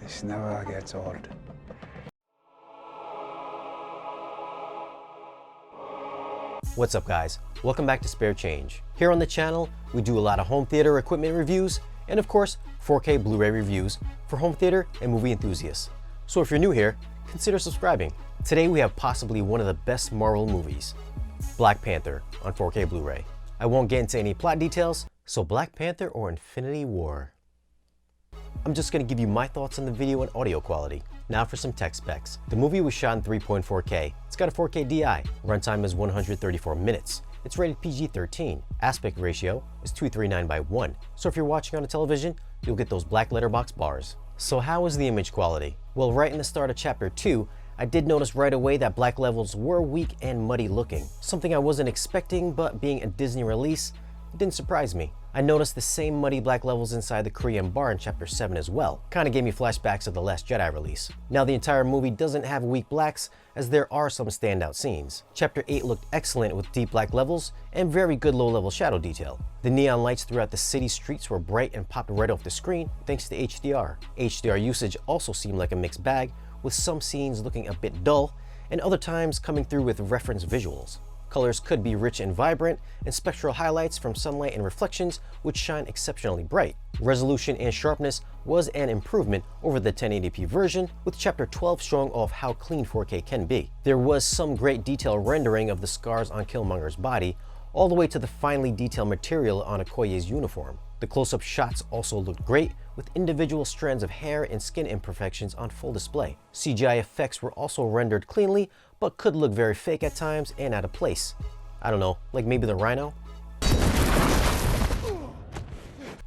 This never gets old. What's up guys? Welcome back to Spare Change. Here on the channel, we do a lot of home theater equipment reviews and of course 4K Blu-ray reviews for home theater and movie enthusiasts. So if you're new here, consider subscribing. Today we have possibly one of the best Marvel movies, Black Panther on 4K Blu-ray. I won't get into any plot details, so Black Panther or Infinity War? I'm just going to give you my thoughts on the video and audio quality. Now for some tech specs. The movie was shot in 3.4K. It's got a 4K DI. Runtime is 134 minutes. It's rated PG-13. Aspect ratio is 239:1. So if you're watching on a television, you'll get those black letterbox bars. So how is the image quality? Well, right in the start of Chapter 2, I did notice right away that black levels were weak and muddy looking. Something I wasn't expecting, but being a Disney release, it didn't surprise me. I noticed the same muddy black levels inside the Korean bar in Chapter 7 as well. Kinda gave me flashbacks of the Last Jedi release. Now the entire movie doesn't have weak blacks, as there are some standout scenes. Chapter 8 looked excellent with deep black levels and very good low-level shadow detail. The neon lights throughout the city streets were bright and popped right off the screen thanks to HDR. HDR usage also seemed like a mixed bag, with some scenes looking a bit dull and other times coming through with reference visuals. Colors could be rich and vibrant, and spectral highlights from sunlight and reflections would shine exceptionally bright. Resolution and sharpness was an improvement over the 1080p version, with Chapter 12 showing off how clean 4K can be. There was some great detail rendering of the scars on Killmonger's body, all the way to the finely detailed material on Okoye's uniform. The close-up shots also looked great, with individual strands of hair and skin imperfections on full display. CGI effects were also rendered cleanly, but could look very fake at times and out of place. I don't know, like maybe the rhino?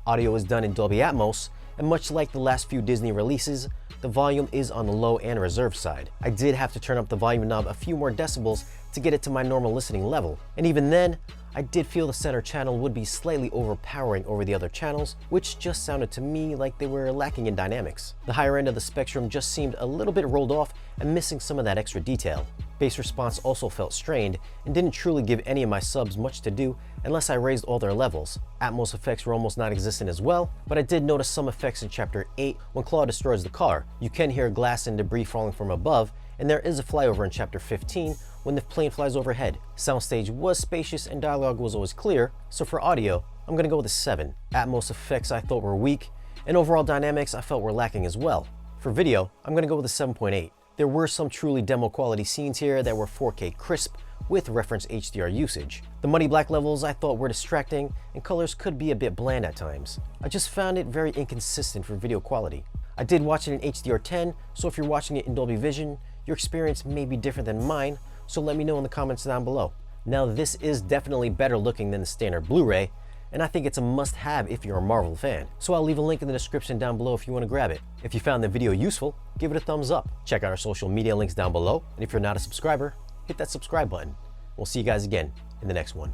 Audio is done in Dolby Atmos, and much like the last few Disney releases, the volume is on the low and reserve side. I did have to turn up the volume knob a few more decibels to get it to my normal listening level, and even then, I did feel the center channel would be slightly overpowering over the other channels, which just sounded to me like they were lacking in dynamics. The higher end of the spectrum just seemed a little bit rolled off and missing some of that extra detail. Bass response also felt strained and didn't truly give any of my subs much to do unless I raised all their levels. Atmos effects were almost non-existent as well, but I did notice some effects in Chapter 8 when Claw destroys the car. You can hear glass and debris falling from above, and there is a flyover in Chapter 15 when the plane flies overhead. Soundstage was spacious and dialogue was always clear, so for audio, I'm gonna go with a 7. Atmos effects I thought were weak, and overall dynamics I felt were lacking as well. For video, I'm gonna go with a 7.8. There were some truly demo quality scenes here that were 4K crisp with reference HDR usage. The muddy black levels I thought were distracting, and colors could be a bit bland at times. I just found it very inconsistent for video quality. I did watch it in HDR10, so if you're watching it in Dolby Vision, your experience may be different than mine, so let me know in the comments down below. Now this is definitely better looking than the standard Blu-ray, and I think it's a must-have if you're a Marvel fan. So I'll leave a link in the description down below if you want to grab it. If you found the video useful, give it a thumbs up. Check out our social media links down below, and if you're not a subscriber, hit that subscribe button. We'll see you guys again in the next one.